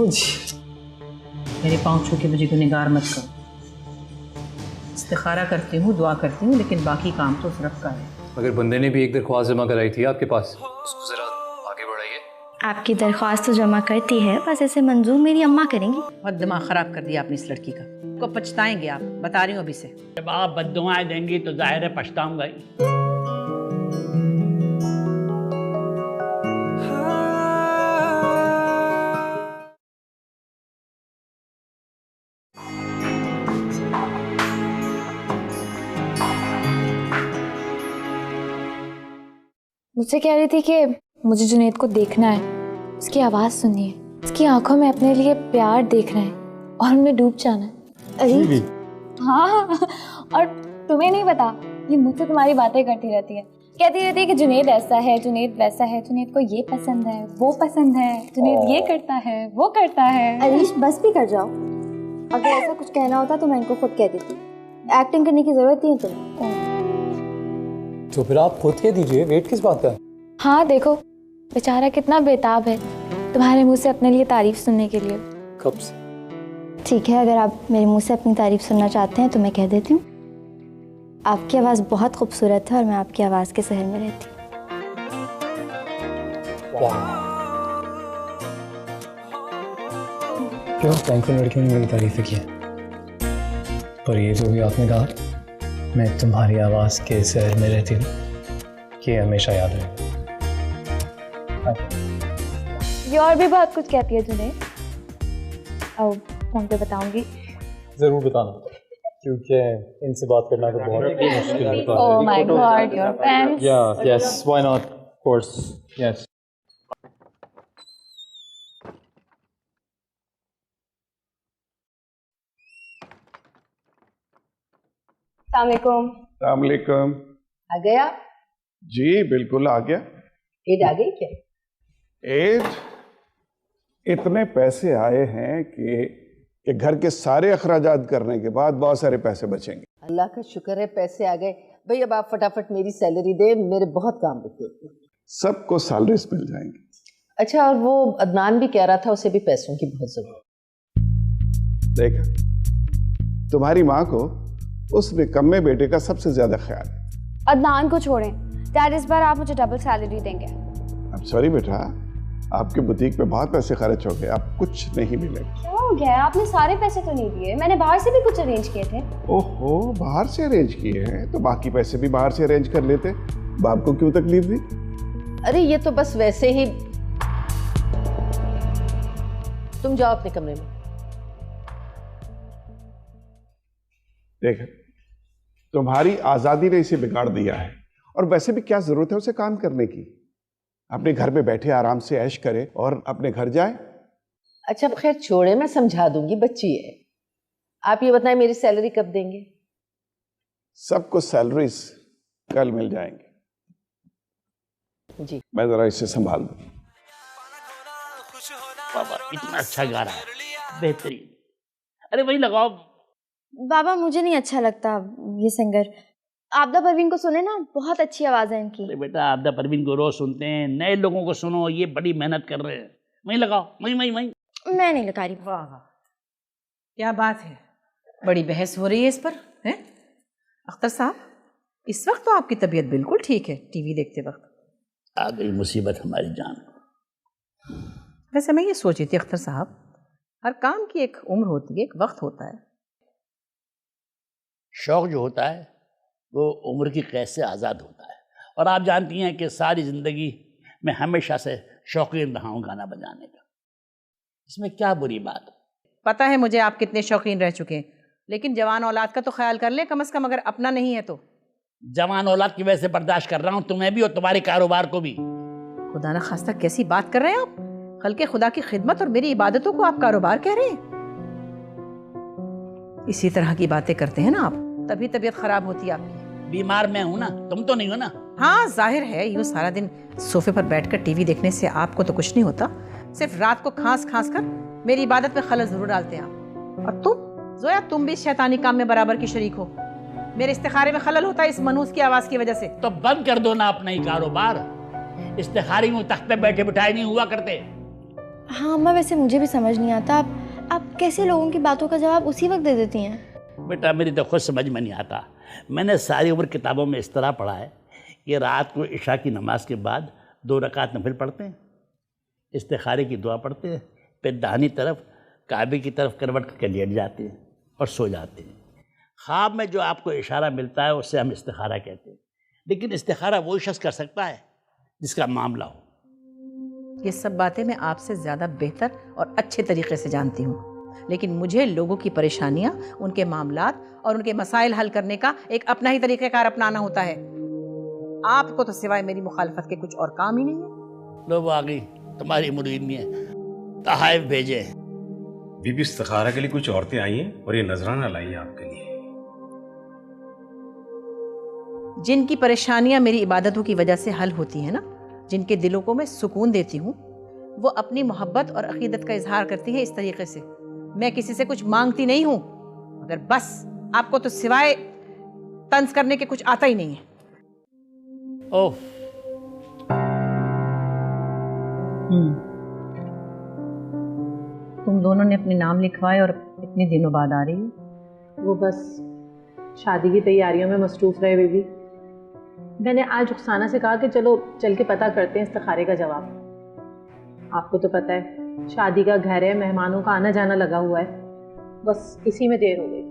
जी। मेरे पाँव छू के मुझे गुनहगार मत करो। इस्तिखारा करती हूँ, दुआ करती हूँ, लेकिन बाकी काम तो उस रब का है। अगर बंदे ने भी एक दरख्वास्त जमा कराई थी आपके पास, उसको जरा आगे बढ़ाइए। आपकी दरख्वास्त तो जमा करती है, बस ऐसे मंजूर मेरी अम्मा करेंगी। बहुत दिमाग खराब कर दिया आपने इस लड़की का, को पछताएंगे आप, बता रही हूँ अभी से। जब आप बद्दुआएं देंगी तो जाहिर है पछताऊंगा ही। मुझसे कह रही थी कि मुझे जुनैद को देखना है, उसकी आवाज़ सुननी है, उसकी आंखों में अपने लिए प्यार देखना है और उनमें डूब जाना है। अरे हाँ, और तुम्हें नहीं पता, ये मुझसे तुम्हारी बातें करती रहती है, कहती रहती है कि जुनैद ऐसा है, जुनैद वैसा है, जुनैद को ये पसंद है, वो पसंद है, जुनैद ये करता है, वो करता है। अरीश बस भी कर जाओ, अगर ऐसा कुछ कहना होता तो मैं इनको खुद कह देती, एक्टिंग करने की जरूरत नहीं है तुम्हें। तो फिर आप खुद कह दीजिए, वेट किस बात का? हाँ देखो, बेचारा कितना बेताब है तुम्हारे मुंह से अपने लिए तारीफ सुनने के लिए। कब से? ठीक है, अगर आप मेरे मुंह से अपनी तारीफ सुनना चाहते हैं तो मैं कह देती हूँ। आपकी आवाज़ बहुत खूबसूरत है और मैं आपकी आवाज़ के शहर में रहती हूँ। क्यों बैंक लड़कियों ने मेरी तारीफ की है, पर ये जो भी आपने कहा, मैं तुम्हारी आवाज़ के शहर में रहती हूँ, ये हमेशा याद रहेगा। ये और भी बहुत कुछ कहती है जुनैद, अब फोन पे बताऊंगी। ज़रूर बताना, क्योंकि इनसे बात करना तो बहुत मुश्किल होता है। Oh my God, your fans. Yeah, yes, why not? Of course, yes. अस्सलाम वालेकुम। आ गया? जी बिल्कुल आ गया। ईद आ गई क्या? ईद इतने पैसे आए हैं कि घर के सारे अखराजात करने के बाद बहुत सारे पैसे बचेंगे। अल्लाह का शुक्र है पैसे आ गए। भाई अब आप फटाफट मेरी सैलरी दे, मेरे बहुत काम रुके। सबको सैलरीज मिल जाएंगी। अच्छा, और वो अदनान भी कह रहा था उसे भी पैसों की बहुत जरूरत। देखा, तुम्हारी माँ को उस निकम्मे बेटे का सबसे ज्यादा ख्याल है। अदनान को छोड़ें, डैड इस बार आप मुझे डबल सैलरी देंगे। अब सॉरी बेटा, आपके बुटीक में बहुत पैसे खर्च हो गए, अब कुछ नहीं मिलेगा। क्या हो गया? आपने सारे पैसे तो नहीं दिए, मैंने बाहर से भी कुछ अरेंज किए थे। ओहो, बाहर से अरेंज किए हैं तो बाकी पैसे भी बाहर से अरेंज कर लेते, बाप को क्यों तकलीफ दी? अरे ये तो बस वैसे ही। तुम जाओ अपने कमरे में। देख, तुम्हारी आजादी ने इसे बिगाड़ दिया है, और वैसे भी क्या जरूरत है उसे काम करने की। अपने घर में बैठे आराम से ऐश करे और अपने घर जाए। अच्छा खैर छोड़े, मैं समझा दूंगी, बच्ची है। आप ये बताएं मेरी सैलरी कब देंगे? सबको सैलरीज कल मिल जाएंगे जी। मैं जरा इसे संभाल दूं। बाबा इतना अच्छा गा रहा है, बेहतरीन। अरे वही लगाओ। बाबा मुझे नहीं अच्छा लगता ये सिंगर, आबदा परवीन को सुने ना, बहुत अच्छी आवाज है इनकी। अरे बेटा, आबदा परवीन को रोज सुनते हैं, नए लोगों को सुनो, ये बड़ी मेहनत कर रहे हैं। वही लगाओ, वही वही वही। मैं नहीं लगा रही। वाह वाह, क्या बात है, बड़ी बहस हो रही है इस पर, हैं? अख्तर साहब, इस वक्त तो आपकी तबीयत बिल्कुल ठीक है, टीवी देखते वक्त। आ गई मुसीबत हमारी जान। वैसे मैं ये सोच रही थी अख्तर साहब, हर काम की एक उम्र होती है, एक वक्त होता है। शौक जो होता है वो उम्र की कैद से आज़ाद होता है, और आप जानती हैं कि सारी ज़िंदगी मैं हमेशा से शौकीन रहा हूँ गाना बजाने का। इसमें क्या बुरी बात है? पता है मुझे आप कितने शौकीन रह चुके हैं, लेकिन जवान औलाद का तो ख्याल कर लें कम से कम, अगर अपना नहीं है तो। जवान औलाद की वजह से बर्दाश्त कर रहा हूँ, तुम्हें भी और तुम्हारे कारोबार को भी। खुदा न खास्ता कैसी बात कर रहे हैं आप? खल्के खुदा की खिदमत और मेरी इबादतों को आप कारोबार कह रहे हैं? इसी तरह की बातें करते हैं ना आप, तभी तबीयत खराब होती है आपकी। बीमार मैं हूं ना, तुम तो नहीं हो ना। हाँ जाहिर है, यूँ सारा दिन सोफे पर बैठकर टीवी देखने से आपको तो कुछ नहीं होता, सिर्फ रात को खांस खांस कर मेरी इबादत में खलल जरूर डालते हैं आप। और तुम जोया, तुम भी शैतानी काम में बराबर की शरीक हो। मेरे इस्तिखारे में खलल होता है इस मनूस की आवाज की वजह से। तो बंद कर दो ना अपना ही कारोबार। इस्तिखारी में तख्त पे बैठे बिठाए नहीं हुआ करते। हाँ अम्मा, वैसे मुझे भी समझ नहीं आता आप कैसे लोगों की बातों का जवाब उसी वक्त दे देती हैं। बेटा मेरी तो खुद समझ में नहीं आता। मैंने सारी उम्र किताबों में इस तरह पढ़ा है कि रात को इशा की नमाज के बाद 2 रकात नफिल पढ़ते हैं, इस्तिखारे की दुआ पढ़ते हैं, फिर दाहिनी तरफ काबे की तरफ करवट करके लेट जाते हैं और सो जाते हैं। ख्वाब में जो आपको इशारा मिलता है उससे हम इस्तिखारा कहते हैं, लेकिन इस्तिखारा वही शख्स कर सकता है जिसका मामला हो। ये सब बातें मैं आपसे ज़्यादा बेहतर और अच्छे तरीके से जानती हूँ, लेकिन मुझे लोगों की परेशानियाँ, उनके मामलात और उनके मसाइल हल करने का एक अपना ही तरीक़ेकार अपनाना होता है। आपको तो सिवाय मेरी मुखालफत के कुछ और काम ही नहीं है। लो वो आ गई तुम्हारी मुरीद ने तहाइफ भेजे। बीबी इस्तिखारा के लिए कुछ औरतें आई हैं और ये नजराना लाई है आपके लिए। जिनकी परेशानियां मेरी इबादतों की वजह से हल होती हैं ना, जिनके दिलों को मैं सुकून देती हूँ, वो अपनी मोहब्बत और अकीदत का इजहार करती है इस तरीके से। मैं किसी से कुछ मांगती नहीं हूँ, मगर बस आपको तो सिवाय तंज करने के कुछ आता ही नहीं है। ओह तुम दोनों ने अपने नाम लिखवाए और इतने दिनों बाद आ रही हो। वो बस शादी की तैयारियों में मसरूफ़ रहे बेबी। मैंने आज रुखसाना से कहा कि चलो चल के पता करते हैं इस्तिखारे का जवाब। आपको तो पता है शादी का घर है, मेहमानों का आना जाना लगा हुआ है, बस इसी में देर हो गई।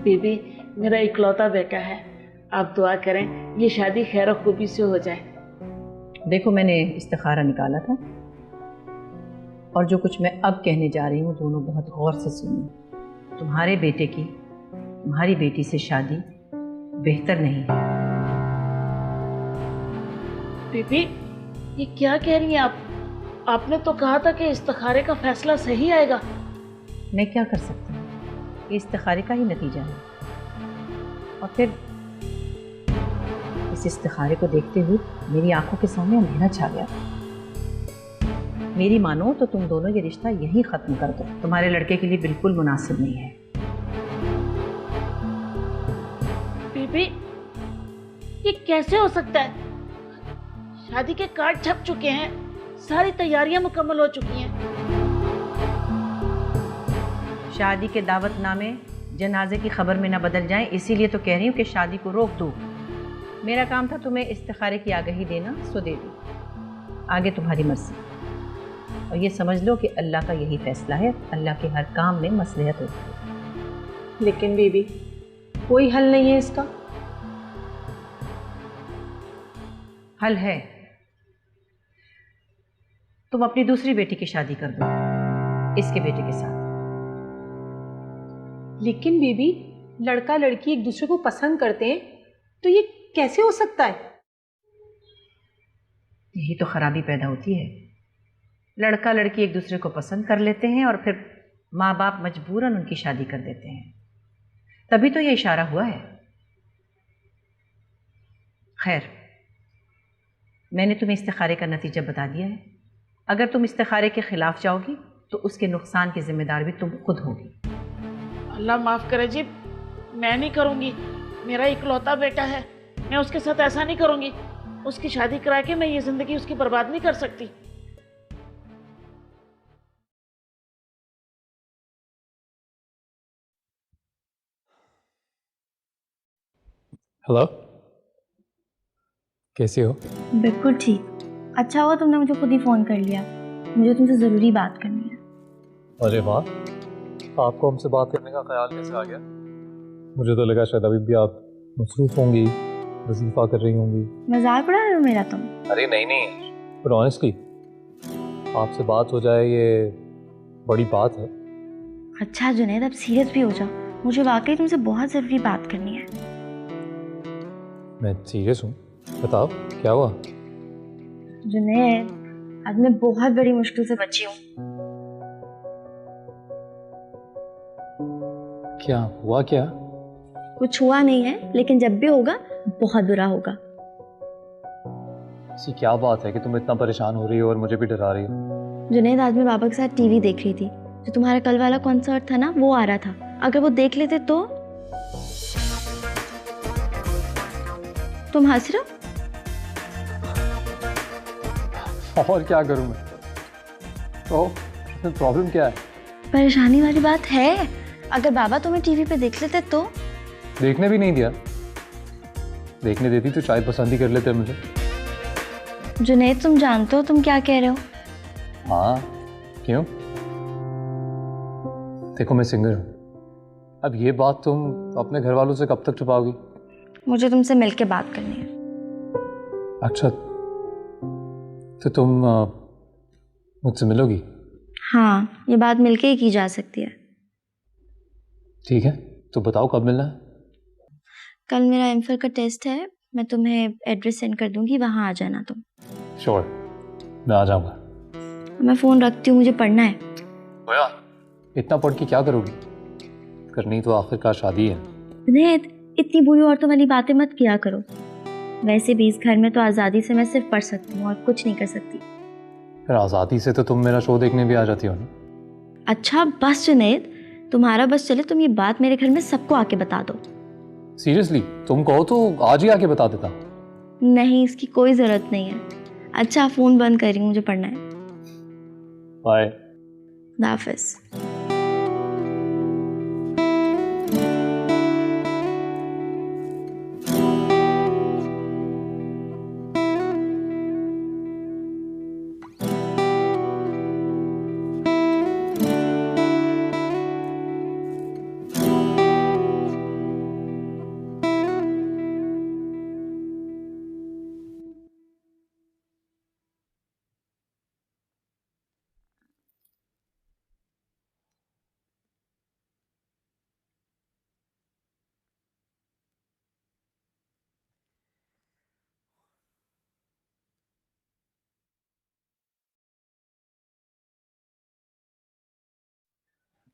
बीबी मेरा इकलौता बेटा है, आप दुआ करें ये शादी खैर खूबी से हो जाए। देखो मैंने इस्तिखारा निकाला था और जो कुछ मैं अब कहने जा रही हूँ दोनों बहुत गौर से सुनिए। तुम्हारे बेटे की तुम्हारी बेटी से शादी बेहतर नहीं है। बीबी ये क्या कह रही हैं आप? आपने तो कहा था कि इस्तिखारे का फैसला सही आएगा। मैं क्या कर सकती हूँ, ये इस्तिखारे का ही नतीजा है। और फिर इस इस्तिखारे को देखते हुए मेरी आंखों के सामने अंधेरा छा गया। मेरी मानो तो तुम दोनों ये रिश्ता यहीं ख़त्म कर दो, तुम्हारे लड़के के लिए बिल्कुल मुनासिब नहीं है। बीबी ये कैसे हो सकता है? शादी के कार्ड छप चुके हैं, सारी तैयारियां मुकम्मल हो चुकी हैं। शादी के दावतनामे जनाजे की खबर में न बदल जाएं, इसीलिए तो कह रही हूँ कि शादी को रोक दो। मेरा काम था तुम्हें इस्तिखारे की आगाही देना, सो दे दी, आगे तुम्हारी मर्जी। और ये समझ लो कि अल्लाह का यही फैसला है, अल्लाह के हर काम में मसलहत होती है। लेकिन बीबी कोई हल नहीं है इसका। हल है, तुम अपनी दूसरी बेटी की शादी कर दो इसके बेटे के साथ। लेकिन बीबी लड़का लड़की एक दूसरे को पसंद करते हैं तो ये कैसे हो सकता है? यही तो खराबी पैदा होती है। लड़का लड़की एक दूसरे को पसंद कर लेते हैं और फिर माँ बाप मजबूरन उनकी शादी कर देते हैं, तभी तो ये इशारा हुआ है। खैर, मैंने तुम्हें इस्तिखारे का नतीजा बता दिया है। अगर तुम इस्तिखारे के खिलाफ जाओगी तो उसके नुकसान की जिम्मेदार भी तुम खुद होगी। अल्लाह माफ़ करे जी, मैं नहीं करूँगी। मेरा इकलौता बेटा है, मैं उसके साथ ऐसा नहीं करूँगी। उसकी शादी करा के मैं ये ज़िंदगी उसकी बर्बाद नहीं कर सकती। हेलो, कैसे हो? बिल्कुल ठीक। अच्छा हुआ तुमने मुझे खुद ही फ़ोन कर लिया, मुझे तुमसे ज़रूरी बात करनी है। अरे वाह, आपको हमसे बात करने का ख्याल कैसे आ गया? मुझे तो लगा शायद अभी भी आप मसरूफ़ होंगी, वजीफ़ा कर रही होंगी। मजाक उड़ा रहे हो मेरा तुम? अरे नहीं, पर ऑनेस्टली आपसे बात हो जाए ये बड़ी बात है। अच्छा जुनैद, अब सीरियस भी हो जाओ, मुझे वाकई तुमसे बहुत ज़रूरी बात करनी है। मैं सीरियस हूँ, बताओ क्या हुआ? जुनैद, आज मैं बहुत बड़ी मुश्किल से बची हूँ। क्या हुआ? क्या कुछ हुआ नहीं है, लेकिन जब भी होगा बहुत बुरा होगा। ऐसी क्या बात है कि तुम इतना परेशान हो रही हो और मुझे भी डरा रही हो? जुनैद, आज मैं बाबा के साथ टीवी देख रही थी, जो तुम्हारा कल वाला कॉन्सर्ट था ना, वो आ रहा था। अगर वो देख लेते तो? तुम हंस रहे हो? और क्या करूं मैं? तो प्रॉब्लम क्या है? परेशानी वाली बात है। अगर बाबा तुम्हें टीवी पे देख लेते तो? देखने भी नहीं दिया। देखने देती तो शायद पसंद ही कर लेते मुझे। जुनैद, तुम जानते हो तुम क्या कह रहे हो? हाँ, क्यों? देखो मैं सिंगर हूँ। अब ये बात तुम अपने घर वालों से कब तक छुपाओगी? मुझे तुमसे मिलके बात करनी है। अच्छा, तो तुम मुझसे मिलोगी? हाँ, ये बात मिलके ही की जा सकती है। ठीक है, तो बताओ कब मिलना है? कल मेरा एमफिल का टेस्ट है, मैं तुम्हें एड्रेस सेंड कर दूंगी, वहाँ आ जाना तुम। श्योर, मैं आ जाऊंगा। मैं फ़ोन रखती हूँ, मुझे पढ़ना है। इतना पढ़ के क्या करोगी? करनी तो आखिरकार शादी है। जुनैद, इतनी बुरी औरतों वाली बातें मत किया करो। वैसे भी इस घर में तो आज़ादी से मैं सिर्फ पढ़ सकती हूँ और कुछ नहीं कर सकती। फिर आज़ादी से तो तुम मेरा शो देखने भी आ जाती हो ना? अच्छा बस जुनैद, तुम्हारा बस चले, तुम ये बात मेरे घर में सबको आके बता दो। सीरियसली, तुम कहो तो आज ही आके बता देता। नहीं, इसकी कोई ज़रूरत नहीं है। अच्छा, फ़ोन बंद कर रही हूँ, मुझे पढ़ना है। बाय। हाफिज़।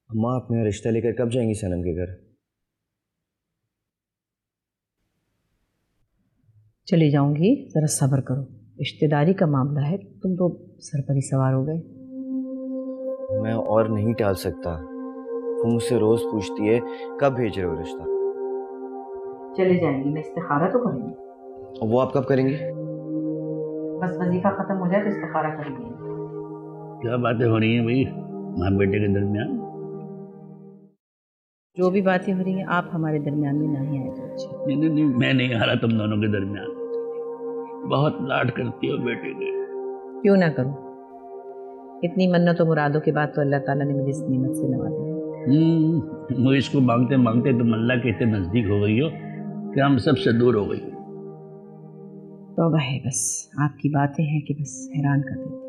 अम्मा, अपना रिश्ता लेकर कब जाएंगी सनम के घर? चली जाऊंगी, ज़रा सब्र करो। रिश्तेदारी का मामला है, तुम तो सर पर ही सवार हो गए। मैं और नहीं टाल सकता। वो मुझसे रोज पूछती है कब भेज रहे हो रिश्ता। चले जाएंगी, मैं इस्तिखारा तो करूंगी। और वो आप कब करेंगी? बस वजीफा खत्म हो जाए तो इस्तिखारा करेंगे। क्या बातें हो रही हैं भाई माँ बेटे के दरमियान? जो भी बातें हो रही हैं, आप हमारे दरमियान में नहीं आए तो अच्छा। नहीं, मैं नहीं आ रहा तुम दोनों के दरमियान। बहुत लाड करती हो बेटे के। क्यों ना करूं? इतनी मन्नत और मुरादों के बाद तो अल्लाह ताला ने मुझे इस नेमत से नवाजा है। मुझे इसको मांगते मांगते तुम अल्लाह के इतने नजदीक हो गई हो कि हम सबसे दूर हो गई। तौबा है, बस आपकी बातें हैं कि बस हैरान कर देती।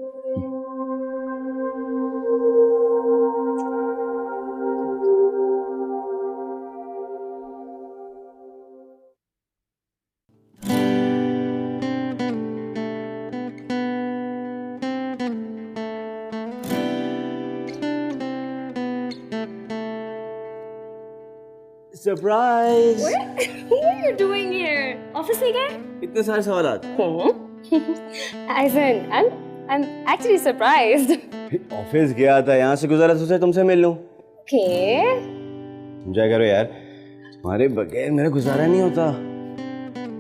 Surprise! What are you doing here? Office नहीं गए? इतने सारे सवालात। As in, I'm actually surprised. Office गया था, यहाँ से गुजरा सोचा तुमसे मिल लूं। Okay. समझा करो यार, तुम्हारे बगैर मेरा गुजारा नहीं होता।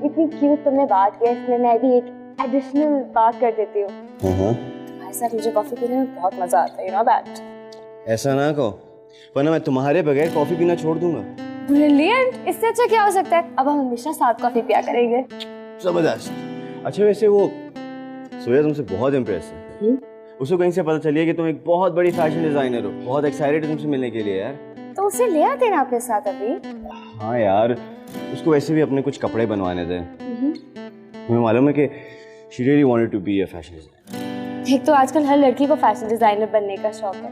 इतनी क्यूट तुमने बात की, इसमें मैं भी एक एडिशनल बात कर देती हूँ। तुम्हारे साथ मुझे कॉफी पीने में बहुत मजा आता है, you know that? ऐसा ना कहो, वरना मैं तुम्हारे बगैर कॉफी पीना छोड़ दूंगा। ब्रिलियंट, इससे अच्छा क्या हो सकता है? अब हम हमेशा साथ कॉफी पिया करेंगे। जबरदस्त। अच्छा वैसे वो सोया तुमसे बहुत इम्प्रेस है। उसको कहीं से पता चलिए कि तुम एक बहुत बड़ी फैशन डिजाइनर हो, बहुत एक्साइटेड है तुमसे मिलने के लिए यार। तो उसे ले आते ना अपने साथ अभी। हाँ यार, उसको वैसे भी अपने कुछ कपड़े बनवाने थे। तुम्हें मालूम है कि she really wanted to be a fashion designer। एक तो आजकल हर लड़की को फैशन डिजाइनर बनने का शौक है।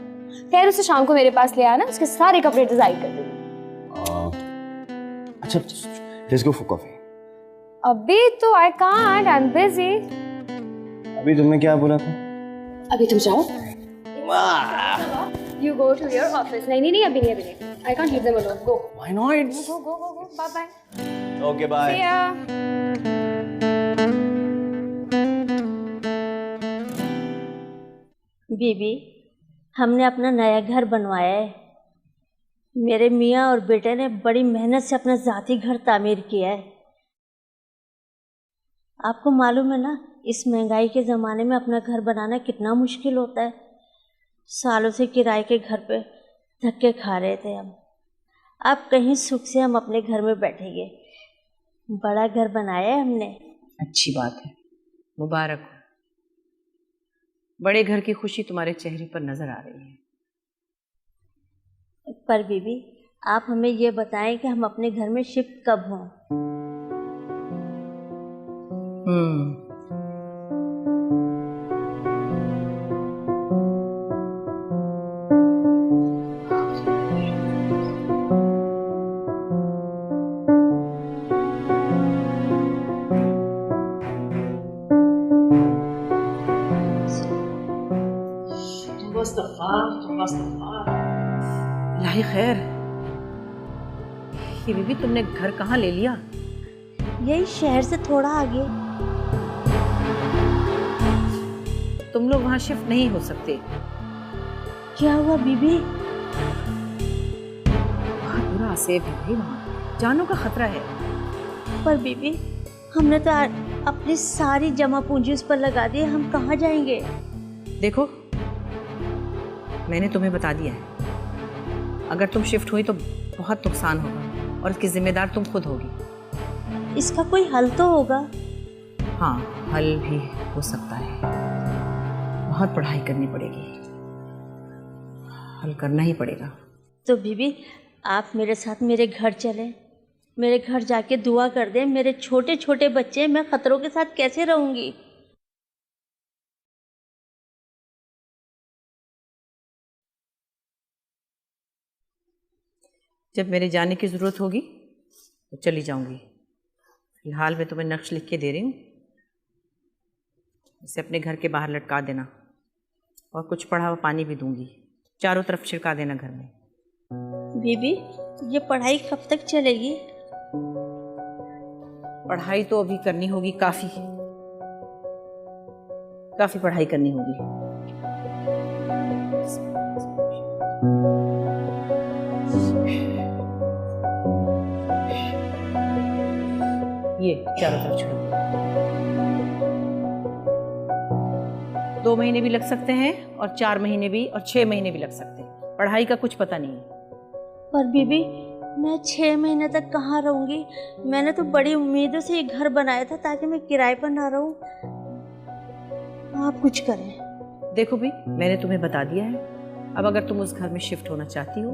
खैर, उसे शाम को मेरे पास ले आना, उसके सारे कपड़े डिजाइन कर दूंगी। अच्छा, let's go for coffee। अभी तो I can't, I'm busy। अभी तुमने क्या बोला था? अभी तुम जाओ। You go to your office। नहीं, अभी नहीं। I can't leave them alone। Go। Why not? Go। Bye bye। Okay, bye। See ya। बीबी, हमने अपना नया घर बनवाया है। मेरे मियाँ और बेटे ने बड़ी मेहनत से अपना ज़ाती घर तामीर किया है। आपको मालूम है ना, इस महंगाई के ज़माने में अपना घर बनाना कितना मुश्किल होता है। सालों से किराए के घर पे धक्के खा रहे थे हम। अब कहीं सुख से हम अपने घर में बैठेंगे। बड़ा घर बनाया है हमने। अच्छी बात है, मुबारक हो। बड़े घर की खुशी तुम्हारे चेहरे पर नजर आ रही है। पर बीबी, आप हमें ये बताएं कि हम अपने घर में शिफ्ट कब हों? इलाही खैर, ये बीबी तुमने घर कहाँ ले लिया? यही शहर से थोड़ा आगे। तुम लोग वहाँ शिफ्ट नहीं हो सकते। क्या हुआ बीबी? बहुत बुरा आसेब है भाई, वहाँ जानों का खतरा है। पर बीबी, हमने तो अपनी सारी जमा पूंजी उस पर लगा दी, हम कहाँ जाएंगे? देखो, मैंने तुम्हें बता दिया है, अगर तुम शिफ्ट हुई तो बहुत नुकसान होगा और इसकी जिम्मेदार तुम खुद होगी। इसका कोई हल तो होगा? हाँ, हल भी हो सकता है। बहुत पढ़ाई करनी पड़ेगी, हल करना ही पड़ेगा। तो बीबी, आप मेरे साथ मेरे घर चलें, मेरे घर जाके दुआ कर दें। मेरे छोटे छोटे बच्चे, मैं खतरों के साथ कैसे रहूंगी? जब मेरे जाने की ज़रूरत होगी तो चली जाऊंगी। फिलहाल मैं तुम्हें नक्श लिख के दे रही हूँ, इसे अपने घर के बाहर लटका देना और कुछ पड़ा हुआ पानी भी दूंगी, चारों तरफ छिड़का देना घर में। बीबी, ये पढ़ाई कब तक चलेगी? पढ़ाई तो अभी करनी होगी, काफ़ी पढ़ाई करनी होगी। ये चारों तरफ छिड़को। 2 महीने भी लग सकते हैं और 4 महीने भी और 6 महीने भी लग सकते हैं, पढ़ाई का कुछ पता नहीं है। पर बीबी, मैं 6 महीने तक कहाँ रहूंगी? मैंने तो बड़ी उम्मीदों से ये घर बनाया था ताकि मैं किराए पर ना रहूं। आप कुछ करें। देखो भी, मैंने तुम्हें बता दिया है, अब अगर तुम उस घर में शिफ्ट होना चाहती हो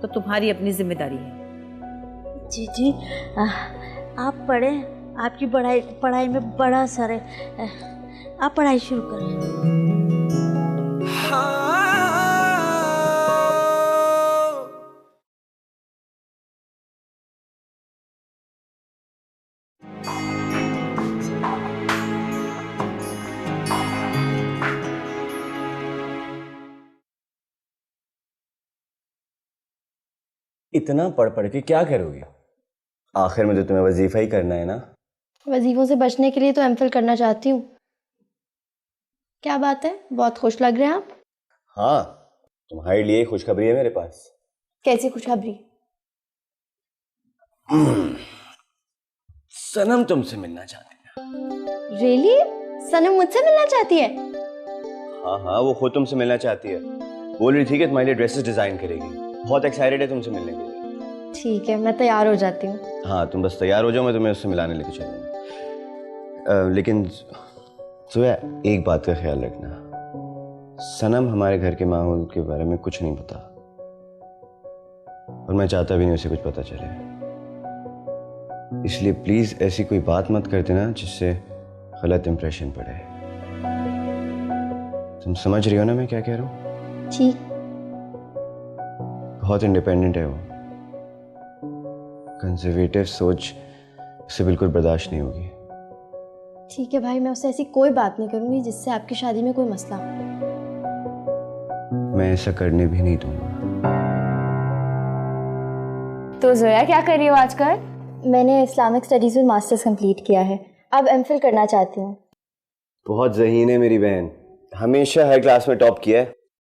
तो तुम्हारी अपनी जिम्मेदारी है। जी जी, आप पढ़ें, आपकी पढ़ाई में बड़ा असर है। आप पढ़ाई शुरू करें। इतना पढ़ पढ़ के क्या करोगे? आखिर में तो तुम्हें वजीफा ही करना है ना। वजीफों से बचने के लिए तो एमफिल करना चाहती हूँ। क्या बात है, बहुत खुश लग रहे हैं आप। हाँ, तुम्हारे लिए खुशखबरी है मेरे पास। कैसी खुशखबरी? सनम तुमसे मिलना चाहती है। रियली? सनम मुझसे मिलना चाहती है? हाँ, वो खुद तुमसे मिलना चाहती है। बोल रही थी कि तुम्हारे लिए ड्रेसेस डिजाइन करेगी। बहुत एक्साइटेड है तुमसे मिलने के लिए। ठीक है, मैं तैयार हो जाती हूँ। हाँ, तुम बस तैयार हो जाओ, मैं तुम्हें उससे मिलाने लेके चलूँगा। लेकिन जोया, एक बात का ख्याल रखना, सनम हमारे घर के माहौल के बारे में कुछ नहीं पता और मैं चाहता भी नहीं उसे कुछ पता चले। इसलिए प्लीज ऐसी कोई बात मत कर देना जिससे गलत इंप्रेशन पड़े। तुम समझ रही हो ना मैं क्या कह रहा हूँ? ठीक। बहुत इंडिपेंडेंट है वो, कंजर्वेटिव सोच उसे बिल्कुल बर्दाश्त नहीं होगी। ठीक है भाई, मैं उससे ऐसी कोई बात नहीं करूंगी जिससे आपकी शादी में कोई मसला हो। मैं ऐसा करने भी नहीं दूंगा। तो जोया, क्या कर रही हो आजकल? मैंने इस्लामिक स्टडीज में मास्टर्स कंप्लीट किया है, अब एमफिल करना चाहती हूँ। बहुत ज़हीन है मेरी बहन, हमेशा हर क्लास में टॉप किया है।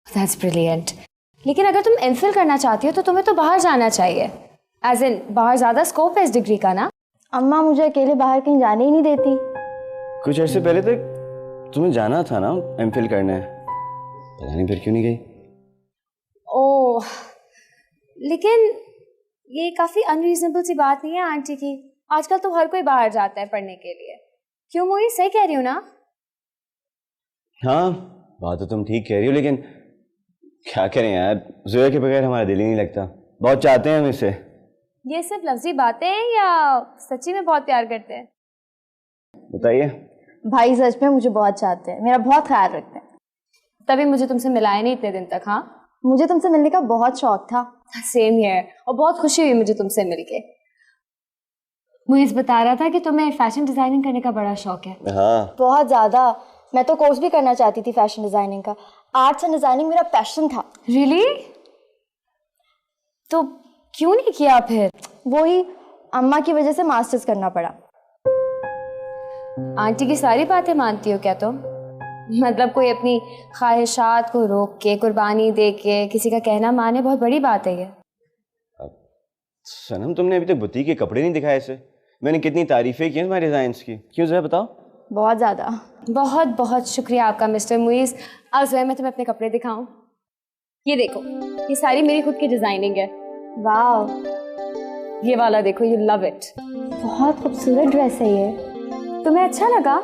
That's brilliant. लेकिन अगर तुम एमफिल करना चाहती हो तो तुम्हें तो बाहर जाना चाहिए। एज इन बाहर ज़्यादा स्कोप है इस डिग्री का ना। अम्मा मुझे अकेले बाहर कहीं जाने ही नहीं देती। कुछ अर्से पहले तक तुम्हें जाना था ना एमफिल करने, पता नहीं फिर क्यों नहीं गई। ओह, लेकिन ये काफी अनरीजनेबल सी बात नहीं है आंटी की। आजकल तो हर कोई बाहर जाता है पढ़ने के लिए। क्यों मोई, सही कह रही हूँ ना? हाँ, बात तो तुम ठीक कह रही हो, लेकिन क्या करें यार, ज़ोया के बगैर हमारा दिल ही नहीं लगता। बहुत चाहते हैं हम इसे। ये सिर्फ लफ्जी बातें हैं या सच्ची में बहुत प्यार करते हैं? बताइए। भाई सच में मुझे बहुत चाहते हैं, मेरा बहुत ख्याल रखते हैं। तभी मुझे तुमसे मिलाया नहीं इतने दिन तक। हाँ, मुझे तुमसे मिलने का बहुत शौक था। सेम हियर, और बहुत खुशी हुई मुझे तुमसे मिलके। मुझे बता रहा था कि तुम्हें फैशन डिजाइनिंग करने का बड़ा शौक है। हाँ, बहुत ज्यादा। मैं तो कोर्स भी करना चाहती थी फैशन डिजाइनिंग का। आर्ट्स एंड डिजाइनिंग मेरा पैशन था। रियली? तो क्यों नहीं किया फिर? वही अम्मा की वजह से मास्टर्स करना पड़ा। आंटी की सारी बातें मानती हो क्या तुम? मतलब कोई अपनी ख्वाहिशात को रोक के, कुर्बानी दे के किसी का कहना माने, बहुत बड़ी बात है ये। सनम, तुमने अभी तक बुटीक के कपड़े नहीं दिखाए इसे। मैंने कितनी तारीफें की हैं तुम्हारे डिजाइन्स की। क्यों ज़रा बताओ। बहुत ज्यादा। बहुत बहुत शुक्रिया आपका मिस्टर मुइज़। आज जो है मैं तुम्हें अपने कपड़े दिखाऊं। ये देखो, ये सारी मेरी खुद की डिजाइनिंग है। वाह, ये वाला देखो, यू लव इट। बहुत खूबसूरत ड्रेस है ये। तुम्हें अच्छा लगा?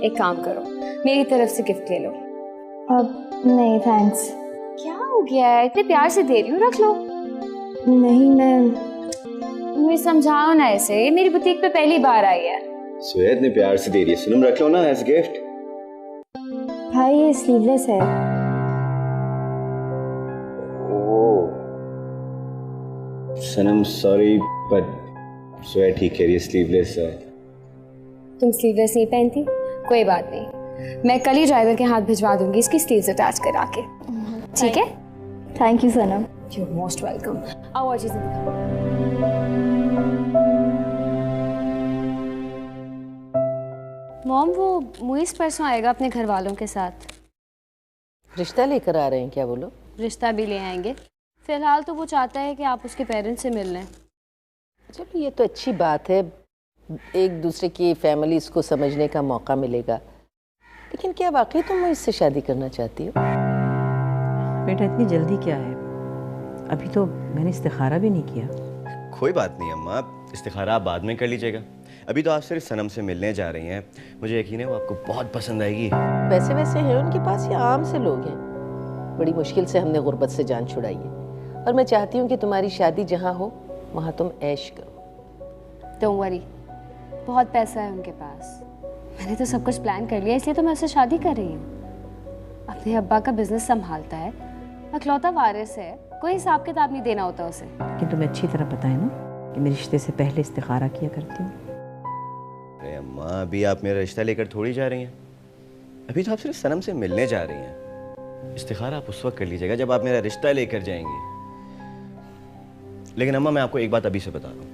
एक काम करो, मेरी तरफ से गिफ्ट ले लो। अब नहीं थैंक्स। क्या हो गया है, इतने प्यार से दे रही हूँ, रख लो। नहीं, मैं मुझे समझाओ ना ऐसे, मेरी बुटीक पे पहली बार आई है। ज़ोया इतने प्यार से दे रही है, सनम रख लो ना एज गिफ्ट। भाई ये स्लीवलेस है। ओह सनम, सॉरी, पर ज़ोया ठीक कह रही है, स्लीवलेस है। तुम स्लीवलेस नहीं पहनती? कोई बात नहीं, मैं कल ही ड्राइवर के हाथ भिजवा दूंगी इसकी स्लीव्स अटैच करा के। ठीक है? Thank you Sanam. You are most welcome. आओ और चीजें दिखाओ। मॉम, वो मुइज़ परसों आएगा अपने घर वालों के साथ। रिश्ता लेकर आ रहे हैं क्या वो लोग? रिश्ता भी ले आएंगे। फिलहाल तो वो चाहता है कि आप उसके पेरेंट्स से मिल लें। चलो, ये तो अच्छी बात है, एक दूसरे की फैमिलीज को समझने का मौका मिलेगा। लेकिन क्या वाकई तुम मुझसे शादी करना चाहती हो? बेटा, इतनी जल्दी क्या है? अभी तो मैंने इस्तिखारा भी नहीं किया। कोई बात नहीं अम्मा, इस्तिखारा आप बाद में कर लीजिएगा। अभी तो आप सिर्फ सनम से मिलने जा रही हैं। मुझे यकीन है वो आपको बहुत पसंद आएगी। पैसे वैसे हैं उनके पास या आम से लोग हैं? बड़ी मुश्किल से हमने गुर्बत से जान छुड़ाई है, और मैं चाहती हूँ कि तुम्हारी शादी जहाँ हो वहाँ तुम ऐश करो। डोंट वरी, बहुत पैसा है उनके पास। मैंने तो सब कुछ प्लान कर लिया, इसलिए तो मैं उससे शादी कर रही हूँ। अपने अब्बा का बिजनेस संभालता है, अकलौता वारिस है, कोई हिसाब किताब नहीं देना होता उसे। लेकिन तुम्हें अच्छी तरह पता है ना कि मैं रिश्ते से पहले इस्तिखारा किया करती हूँ। अरे अम्मा, अभी आप मेरा रिश्ता लेकर थोड़ी जा रही हैं। अभी तो आप सिर्फ सनम से मिलने जा रही हैं। इस्तिखारा आप उस वक्त कर लीजिएगा जब आप मेरा रिश्ता लेकर जाएंगी। लेकिन अम्मा, मैं आपको एक बात अभी से बता दूं,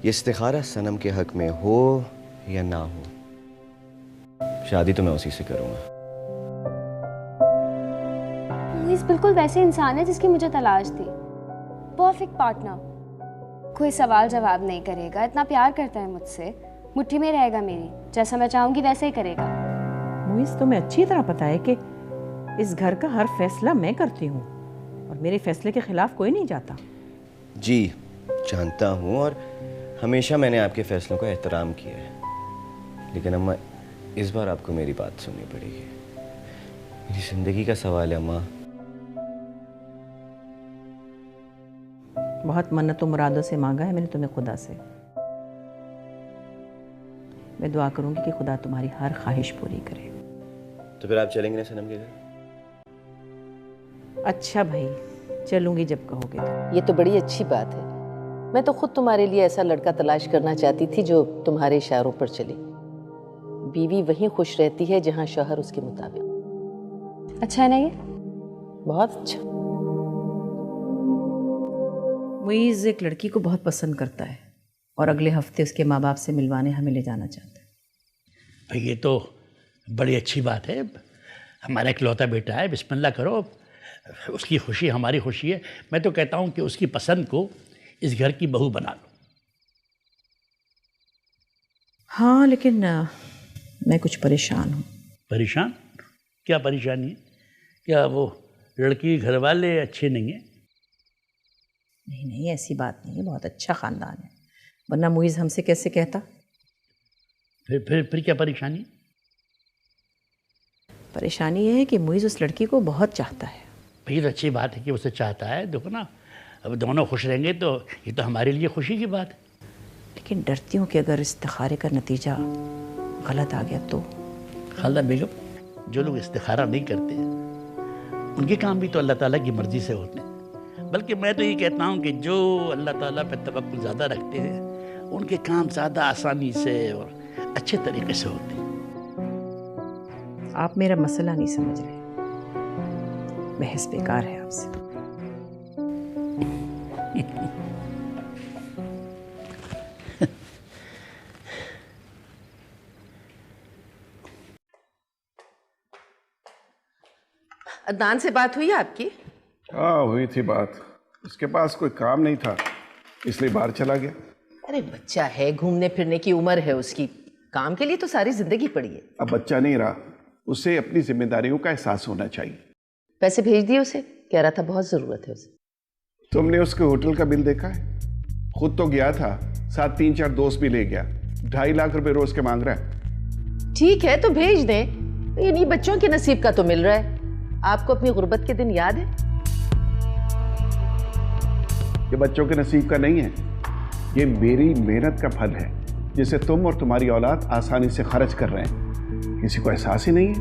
ये इस्तिखारा सनम के हक में हो या ना हो, शादी तो मैं उसी से करूंगा। मुइज़ बिल्कुल वैसे इंसान है जिसकी मुझे तलाश थी। परफेक्ट पार्टनर, कोई सवाल जवाब नहीं करेगा, इतना प्यार करता है मुझसे, मुट्ठी में रहेगा मेरी, जैसा मैं चाहूंगी वैसे ही करेगा। मुइज़, तुम्हें अच्छी तरह पता है कि इस घर का हर फैसला मैं करती हूँ और मेरे फैसले के खिलाफ कोई नहीं जाता। जी जानता हूँ, और हमेशा मैंने आपके फैसलों का एहतराम किया है। लेकिन अम्मा, इस बार आपको मेरी बात सुननी पड़ेगी। मेरी जिंदगी का सवाल है अम्मा। बहुत मन्नतों मुरादों से मांगा है मैंने तुम्हें खुदा से। मैं दुआ करूंगी कि खुदा तुम्हारी हर ख्वाहिश पूरी करे। तो फिर आप चलेंगे ना सनम के घर? अच्छा भाई, चलूंगी जब कहोगे तो। ये तो बड़ी अच्छी बात है। मैं तो खुद तुम्हारे लिए ऐसा लड़का तलाश करना चाहती थी जो तुम्हारे इशारों पर चले। बीवी वहीं खुश रहती है जहां शौहर उसके मुताबिक। अच्छा है ना ये? बहुत अच्छा। मुइज़ एक लड़की को बहुत पसंद करता है और अगले हफ्ते उसके माँ बाप से मिलवाने हमें ले जाना चाहता है। ये तो बड़ी अच्छी बात है। हमारा इकलौता बेटा है, बिस्मिल्लाह करो। उसकी खुशी हमारी खुशी है। मैं तो कहता हूँ कि उसकी पसंद को इस घर की बहू बना लो। हाँ, लेकिन मैं कुछ परेशान हूँ। परेशान? क्या परेशानी है? क्या वो लड़की घर वाले अच्छे नहीं हैं? नहीं नहीं, ऐसी बात नहीं है, बहुत अच्छा ख़ानदान है, वरना मुइज़ हमसे कैसे कहता। फिर क्या परेशानी? परेशानी ये है कि मुइज़ उस लड़की को बहुत चाहता है। फिर अच्छी बात है कि उसे चाहता है। देखो ना, अब दोनों खुश रहेंगे तो ये तो हमारे लिए खुशी की बात है। लेकिन डरती हूँ कि अगर इस्तिखारे का नतीजा गलत आ गया तो। खालदा बेगम, जो लोग इस्तिखारा नहीं करते उनके काम भी तो अल्लाह ताला की मर्ज़ी से होते हैं। बल्कि मैं तो ये कहता हूँ कि जो अल्लाह ताला पे तवक्कुल ज़्यादा रखते हैं उनके काम ज़्यादा आसानी से और अच्छे तरीके से होते हैं। आप मेरा मसला नहीं समझ रहे, बहस बेकार है आपसे। अदनान से बात हुई आपकी? हाँ हुई थी बात, उसके पास कोई काम नहीं था इसलिए बाहर चला गया। अरे बच्चा है, घूमने फिरने की उम्र है उसकी, काम के लिए तो सारी जिंदगी पड़ी है। अब बच्चा नहीं रहा, उसे अपनी जिम्मेदारियों का एहसास होना चाहिए। पैसे भेज दिए उसे? कह रहा था बहुत जरूरत है उसे। तुमने उसके होटल का बिल देखा है? खुद तो गया था, साथ 3-4 दोस्त भी ले गया, 2.5 लाख रुपए रोज के मांग रहा है। ठीक है तो भेज दें, इन्हीं बच्चों के नसीब का तो मिल रहा है। आपको अपनी गुर्बत के दिन याद है? ये बच्चों के नसीब का नहीं है, ये मेरी मेहनत का फल है जिसे तुम और तुम्हारी औलाद आसानी से खर्च कर रहे हैं। किसी को एहसास ही नहीं है।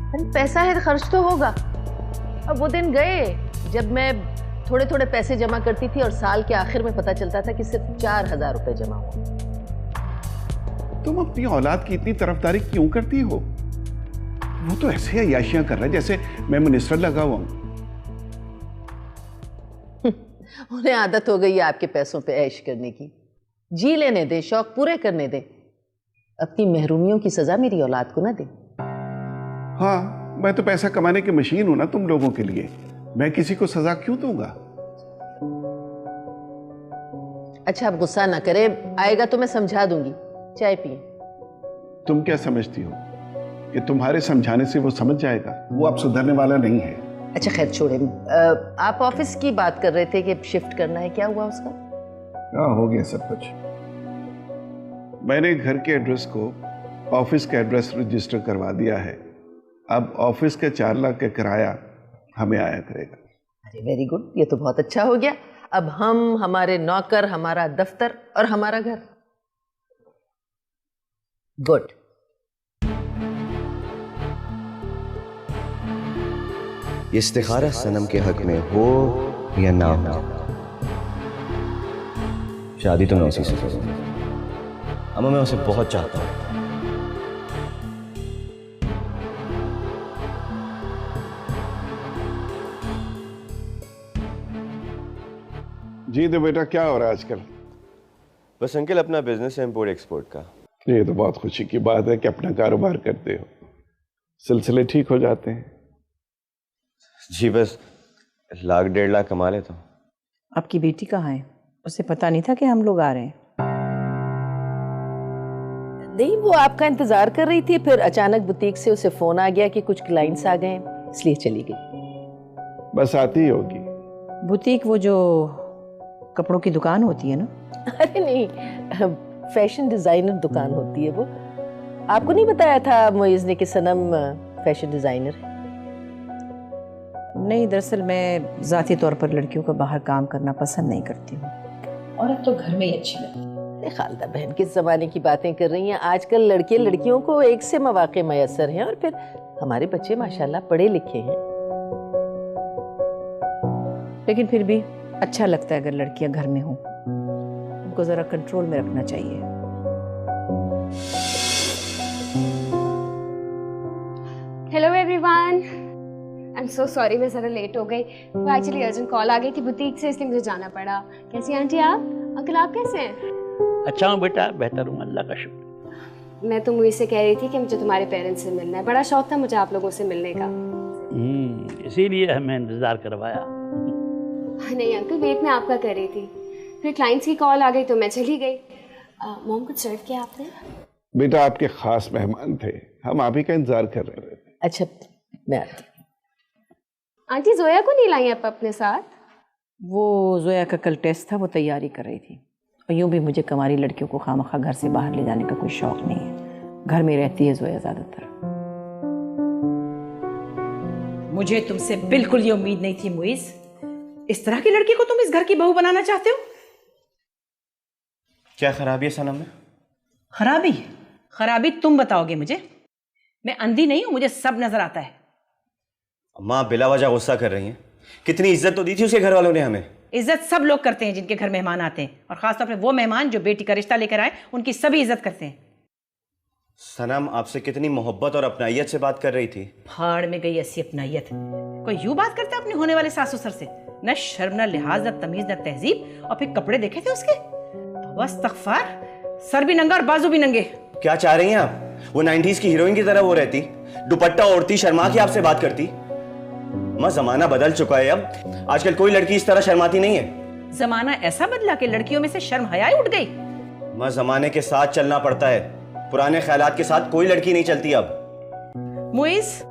अरे पैसा है, खर्च तो होगा। अब वो दिन गए जब मैं थोड़े थोड़े पैसे जमा करती थी और साल के आखिर में पता चलता था कि सिर्फ 4,000 रुपए जमा हुआ। तुम अपनी औलाद की इतनी तरफदारी क्यों करती हो? वो तो ऐसे अय्याशियां कर रहा है जैसे मैं मिनिस्टर लगा हुआ हूं। उन्हें आदत हो गई है आपके पैसों पे ऐश करने की। जी लेने दे, शौक पूरे करने दे, अपनी महरूमियों की सजा मेरी औलाद को ना दे। हाँ, मैं तो पैसा कमाने की मशीन हूं ना तुम लोगों के लिए, मैं किसी को सजा क्यों दूंगा? अच्छा आप गुस्सा ना करे, आएगा तो मैं समझा दूंगी। चाय पिए। तुम क्या समझती हो कि तुम्हारे समझाने से वो समझ जाएगा? वो अब सुधरने वाला नहीं है। अच्छा खैर छोड़े, आप ऑफिस की बात कर रहे थे कि शिफ्ट करना है, क्या हुआ उसका? हाँ हो गया सब कुछ। मैंने घर के एड्रेस को ऑफिस का एड्रेस रजिस्टर करवा दिया है। अब ऑफिस के 4 लाख का किराया हमें आया करेगा। अरे वेरी गुड, ये तो बहुत अच्छा हो गया। अब हम, हमारे नौकर, हमारा दफ्तर और हमारा घर। गुड। ये इस्तिखारा सनम के हक में हो या ना हो, शादी तो मैं उसी से करूंगा। अम्मा मैं उसे बहुत चाहता हूं। जी तो बेटा क्या हो रहा है आजकल? बस अंकल अपना बिजनेस है इम्पोर्ट एक्सपोर्ट का। ये तो बहुत खुशी की बात है कि अपना कारोबार करते हो, सिलसिले ठीक हो जाते हैं। जी बस 1-1.5 लाख कमा लेता हूँ। आपकी बेटी कहाँ है? उसे पता नहीं था कि हम लोग आ रहे हैं? नहीं, वो आपका इंतजार कर रही थी, फिर अचानक बुटीक से उसे फोन आ गया कि कुछ क्लाइंट्स आ गए, इसलिए चली गई। बस आती ही होगी। बुटीक वो जो कपड़ों की दुकान होती है ना? अरे नहीं, फैशन डिजाइनर दुकान होती है वो। आपको नहीं बताया था मुइज़ ने कि सनम फैशन डिजाइनर है? नहीं, दरअसल मैं ज़ाती तौर पर लड़कियों को बाहर काम करना पसंद नहीं करती हूँ, और अब तो घर में ही अच्छी लगती है। अरे खालदा बहन, किस जमाने की बातें कर रही हैं? आजकल लड़के लड़कियों को एक से मौके मयसर हैं, और फिर हमारे बच्चे माशाल्लाह पढ़े लिखे हैं। लेकिन फिर भी अच्छा लगता है अगर लड़कियां घर में हों, उनको ज़रा कंट्रोल में रखना चाहिए। Hello everyone, I am so sorry मैं ज़रा लेट हो गई। वो एक्चुअली अर्जेंट कॉल आ गई थी बुटीक से, इसलिए मुझे जाना पड़ा। कैसी हैं आंटी आप? अंकल आप कैसे हैं? अच्छा हूँ बेटा, बेहतर हूँ, अल्लाह का शुक्र। मैं तो मुझे से कह रही थी कि मुझे तुम्हारे पेरेंट्स से मिलना है, बड़ा शौक था मुझे आप लोगों से मिलने का। इसीलिए हमें इंतज़ार करवाया। नहीं अंकल, वेट मैं आपका कर रही थी, फिर क्लाइंट्स की कॉल आ गई तो मैं चली गई। मॉम कुछ सर्व किया आपने? बेटा आपके खास मेहमान थे, हम आप ही का इंतजार कर रहे थे। अच्छा मैं आती। आंटी जोया को नहीं लाई आप अपने साथ? वो जोया का कल टेस्ट था, वो तैयारी कर रही थी। और यूँ भी मुझे कुंवारी लड़कियों को खामखा घर से बाहर ले जाने का कोई शौक नहीं है। घर में रहती है जोया ज़्यादातर। मुझे तुमसे बिल्कुल ये उम्मीद नहीं थी मुइज़। इस तरह की लड़की को तुम इस घर की बहू बनाना चाहते हो? क्या खराबी है सनम में? खराबी? खराबी तुम बताओगे मुझे? मैं अंधी नहीं हूं, मुझे सब नजर आता है। अम्मा बिला वजह गुस्सा कर रही हैं। कितनी इज्जत तो दी थी उसके घर वालों ने हमें। इज्जत सब लोग करते हैं जिनके घर मेहमान आते हैं, और खासतौर पे वो मेहमान जो बेटी का रिश्ता लेकर आए, उनकी सभी इज्जत करते हैं। सनम आपसे कितनी मोहब्बत और अपनाइयत से बात कर रही थी। फाड़ में गई ऐसी अपनाइयत। कोई यूं बात करता है अपने होने वाले सास ससुर से? न शर्म, न लिहाज, न तमीज, न तहजीब। और फिर कपड़े देखे थे उसके, तो इस्तग़फ़ार, सर भी नंगा और बाजू भी नंगे। क्या चाह रही हैं आप? वो 90s की हीरोइन की तरह वो रहती, दुपट्टा ओढ़ती, शर्मा के आपसे बात करती। मां जमाना बदल चुका है, अब आजकल कोई लड़की इस तरह शर्माती नहीं है। जमाना ऐसा बदला कि लड़कियों में से शर्म हया उठ गई। मां जमाने के साथ चलना पड़ता है, पुराने ख्यालात के साथ कोई लड़की नहीं चलती अब। मुइज़,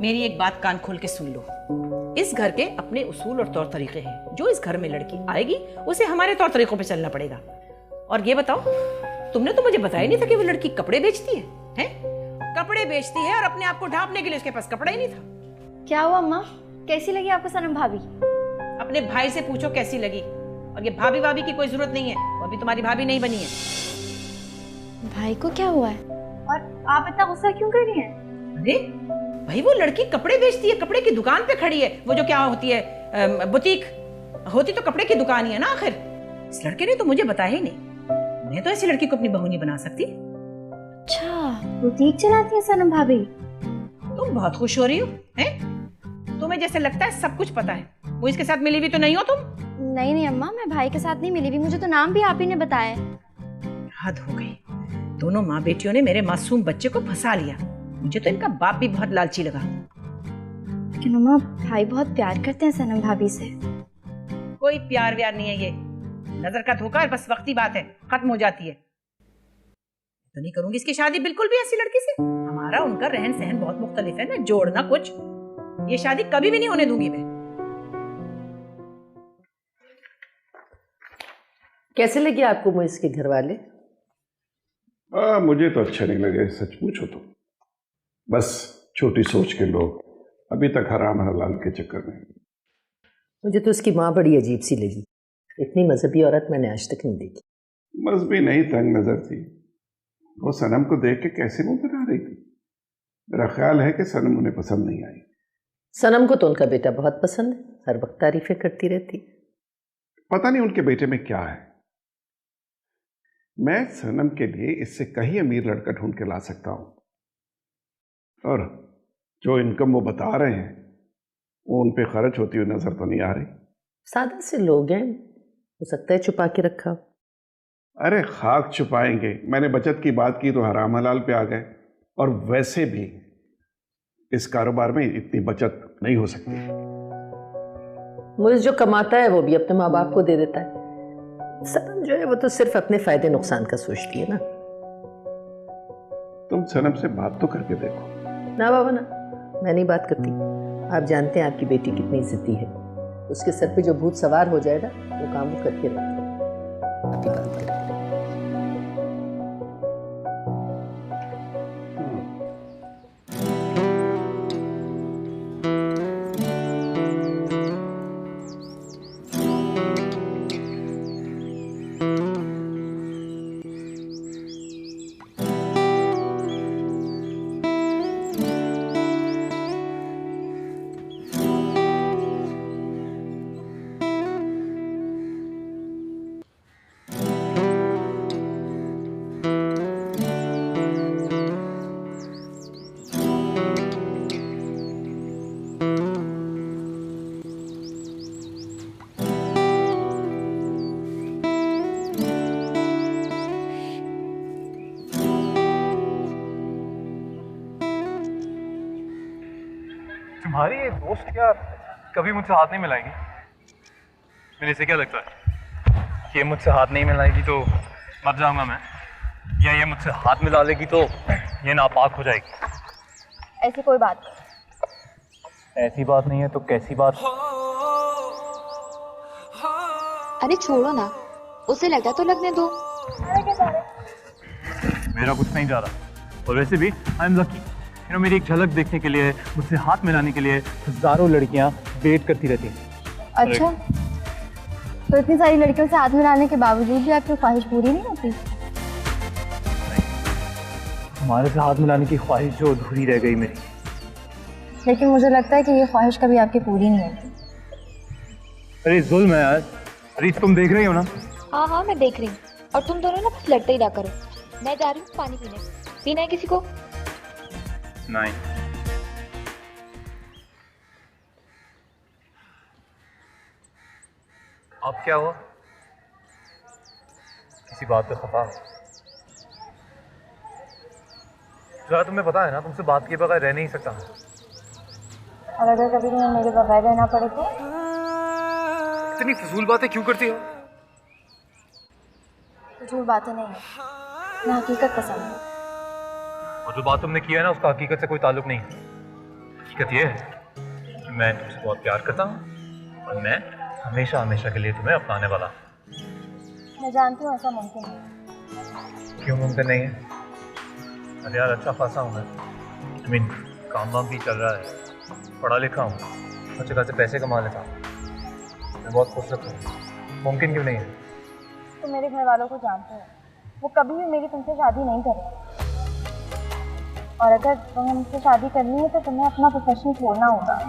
मेरी एक बात कान खोल के सुन लो। इस घर के अपने उसूल और तौर तरीके हैं। जो इस घर में लड़की आएगी उसे हमारे तौर तरीकों पे चलना पड़ेगा। और ये बताओ, तुमने तो मुझे बताया नहीं था कि वो लड़की कपड़े बेचती है, हैं? कपड़े बेचती है और अपने आप को ढांपने के लिए उसके पास कपड़ा ही नहीं था। क्या हुआ अम्मा? कैसी लगी आपको सनम भाभी? अपने भाई से पूछो कैसी लगी। और ये भाभी भाभी की कोई जरूरत नहीं है, वो अभी तुम्हारी भाभी नहीं बनी है। भाई को क्या हुआ है? और आप इतना गुस्सा क्यों कर रही हैं? अरे भाई, वो लड़की कपड़े बेचती है, कपड़े की दुकान पे खड़ी है। वो जो क्या होती है, बुटीक होती तो कपड़े की दुकान ही है ना आखिर। इस लड़के ने तो मुझे बताया ही नहीं। मैं तो ऐसी लड़की को अपनी बहू नहीं बना सकती। अच्छा, बुटीक चलाती है सनम भाभी? तुम बहुत खुश हो रही हो, हैं? तुम्हें जैसे लगता है सब कुछ पता है। वो इसके साथ मिली भी तो नहीं हो तुम? नहीं नहीं अम्मा, मैं भाई के साथ नहीं मिली भी, मुझे तो नाम भी आप ही ने बताया। हद हो गई। दोनों माँ बेटियों ने मेरे मासूम बच्चे को फंसा लिया। मुझे तो इनका बाप भी बहुत लालची लगा। लेकिन अम्मा, भाई बहुत प्यार करते हैं सनम भाभी से। कोई प्यार व्यार नहीं है, ये नजर का धोखा, बस वक्ती बात है, खत्म हो जाती है। तो नहीं करूंगी इसकी शादी बिल्कुल भी ऐसी लड़की से। हमारा उनका रहन सहन बहुत मुख्तलिफ है ना, जोड़ना कुछ। ये शादी कभी भी नहीं होने दूंगी मैं। कैसे लगे आपको मुइज़ के घर वाले? मुझे तो अच्छे नहीं लगे, सच पूछो तो। बस छोटी सोच के लोग, अभी तक हराम हलाल के चक्कर में। मुझे तो उसकी माँ बड़ी अजीब सी लगी। इतनी मजहबी औरत मैंने आज तक नहीं देखी। मजहबी नहीं, तंग नजर थी। वो सनम को देख के कैसे मुंह बना रही थी। मेरा ख्याल है कि सनम उन्हें पसंद नहीं आई। सनम को तो उनका बेटा बहुत पसंद है, हर वक्त तारीफें करती रहती। पता नहीं उनके बेटे में क्या है। मैं सनम के लिए इससे कहीं अमीर लड़का ढूंढ के ला सकता हूं, और जो इनकम वो बता रहे हैं वो उन पे खर्च होती हुई नजर तो नहीं आ रही। सादा से लोग हैं, हो सकता है छुपा के रखा। अरे खाक छुपाएंगे। मैंने बचत की बात की तो हराम हलाल पे आ गए। और वैसे भी इस कारोबार में इतनी बचत नहीं हो सकती। मुइज़ जो कमाता है वो भी अपने माँ बाप को दे देता है। सनम जो है वो तो सिर्फ अपने फायदे नुकसान का सोचती है ना। तुम सनम से बात तो करके देखो। ना बाबा ना, मैं नहीं बात करती। आप जानते हैं आपकी बेटी कितनी जिद्दी है। उसके सर पे जो भूत सवार हो जाएगा वो काम वो करके रखेगा। आप ही बात करें। तुम्हारी ये दोस्त क्या कभी मुझसे हाथ नहीं मिलाएगी? मैंने इसे क्या लगता है कि ये मुझसे हाथ नहीं मिलाएगी तो मर जाऊंगा मैं, या ये मुझसे हाथ मिला लेगी तो ये नापाक हो जाएगी? ऐसी कोई बात नहीं। ऐसी बात नहीं है तो कैसी बात? अरे छोड़ो ना, उसे लगा तो लगने दो। मेरा कुछ नहीं जा रहा। और वैसे भी आई एम लकी, मेरी एक झलक देखने के लिए, मुझसे हाथ मिलाने के लिए हजारों लड़कियां वेट करती रहती हैं। अच्छा, तो इतनी सारी लड़कियों से हाथ मिलाने के बावजूद भी आपकी ख्वाहिश पूरी नहीं होती? हमारे से हाथ मिलाने की ख्वाहिश जो अधूरी रह गई मेरी। लेकिन मुझे लगता है कि ये ख्वाहिश कभी आपकी पूरी नहीं होती। अरे जुल्म है यार। अरे तुम देख रही हो ना? हाँ हाँ मैं देख रही हूँ, और तुम दोनों ना बस लड़ते ही रहा करो। मैं जा रही हूँ पानी पीने। पीना है किसी को? नहीं। अब क्या हुआ? किसी बात पे खफा? जरा तुम्हें पता है ना, तुमसे बात किए बगैर रह नहीं सकता। और अगर कभी तुम्हें मेरे बगैर रहना पड़े तो? इतनी फजूल बातें क्यों करती हो? फजूल बातें नहीं है, मैं हकीकत पसंद है। और जो बात तुमने किया है ना, उसका हकीकत से कोई ताल्लुक नहीं है। हकीकत ये है कि मैं तुमसे बहुत प्यार करता हूँ और मैं हमेशा हमेशा के लिए तुम्हें अपनाने वाला हूँ। मैं जानती हूँ ऐसा मुमकिन है। क्यों मुमकिन नहीं है? अरे यार अच्छा खासा हूँ मैं। काम वाम भी चल रहा है, पढ़ा लिखा हूँ, अच्छे खासे पैसे कमा लेता हूँ, मैं बहुत खूबसूरत हूँ। मुमकिन क्यों नहीं है? तुम मेरे घर वालों को जानते हो, वो कभी भी मेरी तुमसे शादी नहीं करेंगे। और अगर तुम्हें मुझसे शादी करनी है तो तुम्हें अपना प्रोफेशन छोड़ना होगा।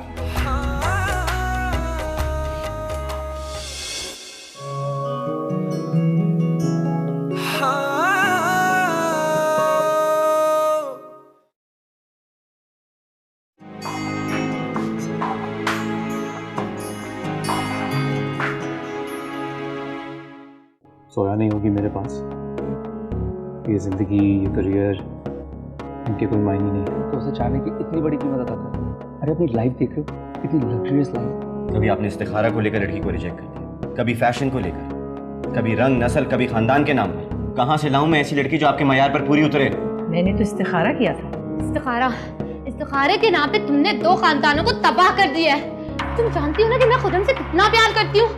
सोया नहीं होगी मेरे पास। ये जिंदगी, ये करियर, इनके कोई मायने नहीं है। तो उसे चाहने की इतनी बड़ी कीमत अदा कर। अरे अपनी लाइफ देख रहे हो, इतनी लग्जरियस लाइफ। कभी आपने इस्तिखारा को लेकर लड़की को रिजेक्ट कर दिया, कभी फैशन को लेकर, कभी रंग, नस्ल, कभी खानदान के नाम पर। कहाँ से लाऊं मैं ऐसी लड़की जो आपके मयार पर पूरी उतरे? मैंने तो इस्तिखारा किया था। इस्तिखारे के नाम पे तुमने 2 खानदानों को तबाह कर दिया है। तुम जानती हो ना कि मैं खुद से कितना प्यार करती हूँ।